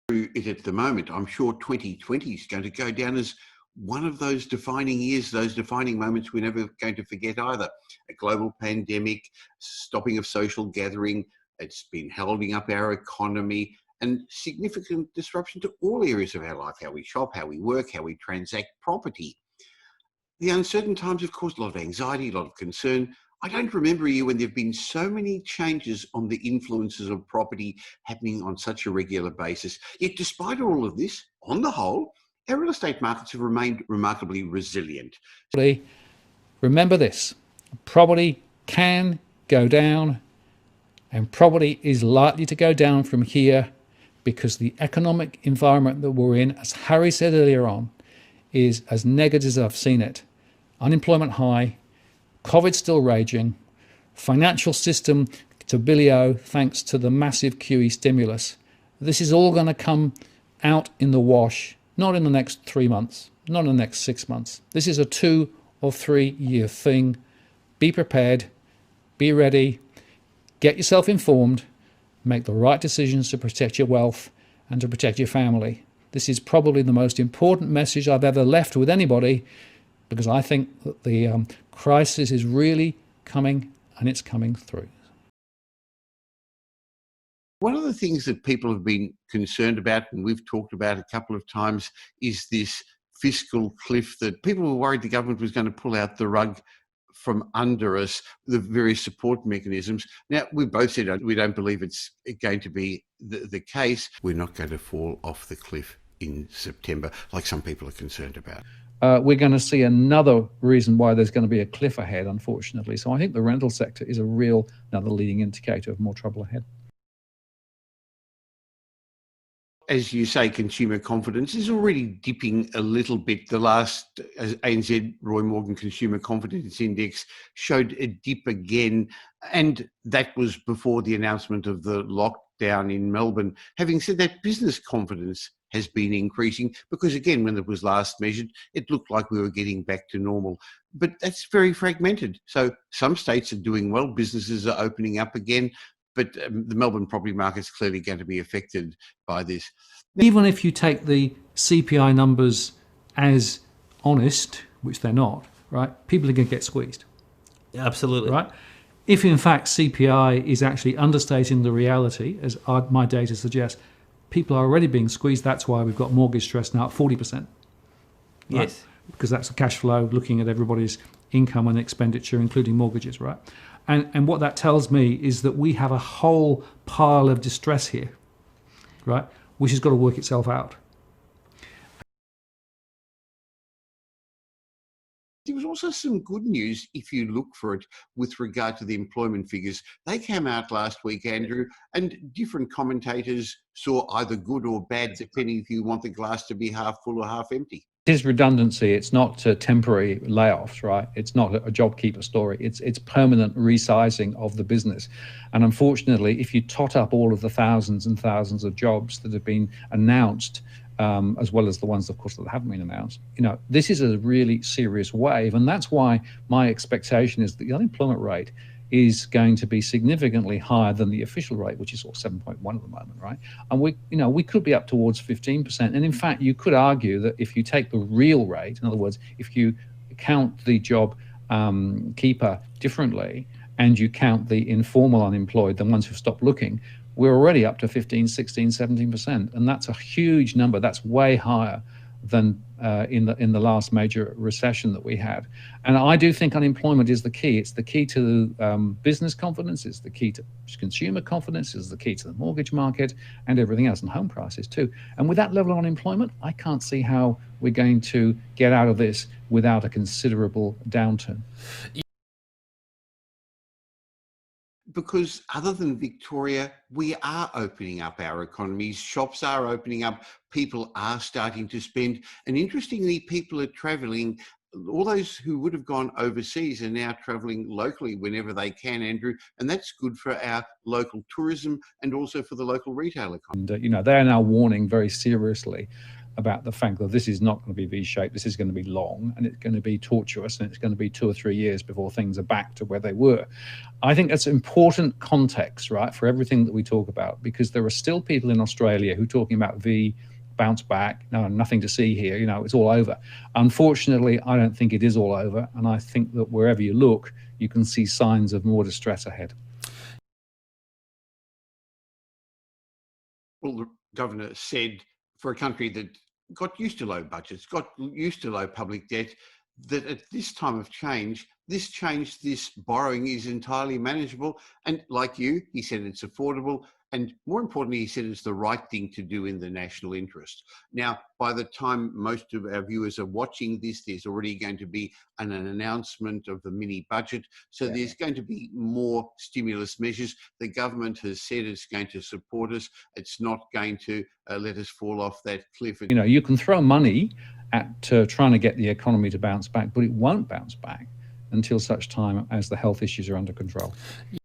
through it at the moment. I'm sure 2020 is going to go down as one of those defining years, those defining moments we're never going to forget either. A global pandemic, stopping of social gathering, it's been holding up our economy, and significant disruption to all areas of our life, how we shop, how we work, how we transact property. The uncertain times have caused a lot of anxiety, a lot of concern. I don't remember a year when there have been so many changes on the influences of property happening on such a regular basis. Yet despite all of this, on the whole, our real estate markets have remained remarkably resilient. Remember this, property can go down, and property is likely to go down from here because the economic environment that we're in, as Harry said earlier on, is as negative as I've seen it. Unemployment high, COVID still raging, financial system to billy-o thanks to the massive QE stimulus. This is all going to come out in the wash, not in the next 3 months, not in the next 6 months. This is a 2 or 3 year thing. Be prepared, be ready, get yourself informed, make the right decisions to protect your wealth and to protect your family. This is probably the most important message I've ever left with anybody, because I think that the crisis is really coming, and it's coming through. One of the things that people have been concerned about, and we've talked about a couple of times, is this fiscal cliff that people were worried the government was going to pull out the rug from under us, the various support mechanisms. Now, we both said we don't believe it's going to be the case. We're not going to fall off the cliff in September, like some people are concerned about. We're going to see another reason why there's going to be a cliff ahead, unfortunately. So I think the rental sector is another leading indicator of more trouble ahead. As you say, consumer confidence is already dipping a little bit. The last ANZ Roy Morgan Consumer Confidence Index showed a dip again, and that was before the announcement of the lockdown in Melbourne. Having said that, business confidence has been increasing because, again, when it was last measured, it looked like we were getting back to normal. But that's very fragmented. So some states are doing well, businesses are opening up again, but the Melbourne property market's clearly going to be affected by this. Even if you take the CPI numbers as honest, which they're not, right, people are going to get squeezed. Absolutely. Right? If in fact CPI is actually understating the reality, as my data suggests, people are already being squeezed. That's why we've got mortgage stress now at 40%. Right? Yes. Because that's the cash flow, looking at everybody's income and expenditure, including mortgages, right? And what that tells me is that we have a whole pile of distress here, right, which has got to work itself out. There was also some good news, if you look for it, with regard to the employment figures. They came out last week, Andrew, and different commentators saw either good or bad, depending if you want the glass to be half full or half empty. It is redundancy. It's not temporary layoffs, right? It's not a JobKeeper story. It's permanent resizing of the business. And unfortunately, if you tot up all of the thousands and thousands of jobs that have been announced, as well as the ones, of course, that haven't been announced, this is a really serious wave. And that's why my expectation is that the unemployment rate is going to be significantly higher than the official rate, which is sort of 7.1 at the moment, right? And we could be up towards 15%. And in fact, you could argue that if you take the real rate, in other words, if you count the job keeper differently and you count the informal unemployed, the ones who've stopped looking, we're already up to 15, 16, 17%. And that's a huge number. That's way higher than in the last major recession that we had. And I do think unemployment is the key. It's the key to business confidence, it's the key to consumer confidence, it's the key to the mortgage market and everything else, and home prices too. And with that level of unemployment, I can't see how we're going to get out of this without a considerable downturn. Because other than Victoria, we are opening up our economies, shops are opening up, people are starting to spend, and interestingly, people are travelling all those who would have gone overseas are now travelling locally whenever they can, Andrew, and that's good for our local tourism and also for the local retail economy. And, you know, they're now warning very seriously about the fact that this is not going to be V-shaped, this is going to be long, and it's going to be tortuous, and it's going to be 2 or 3 years before things are back to where they were. I think that's important context, right, for everything that we talk about, because there are still people in Australia who are talking about V, bounce back, no, nothing to see here, you know, it's all over. Unfortunately, I don't think it is all over, and I think that wherever you look, you can see signs of more distress ahead. Well, the governor said for a country that got used to low budgets, got used to low public debt, that at this time of change, this borrowing is entirely manageable. And like you, he said it's affordable. And more importantly, he said it's the right thing to do in the national interest. Now, by the time most of our viewers are watching this, there's already going to be an announcement of the mini budget. So there's going to be more stimulus measures. The government has said it's going to support us. It's not going to let us fall off that cliff. You know, you can throw money at trying to get the economy to bounce back, but it won't bounce back until such time as the health issues are under control. Yeah.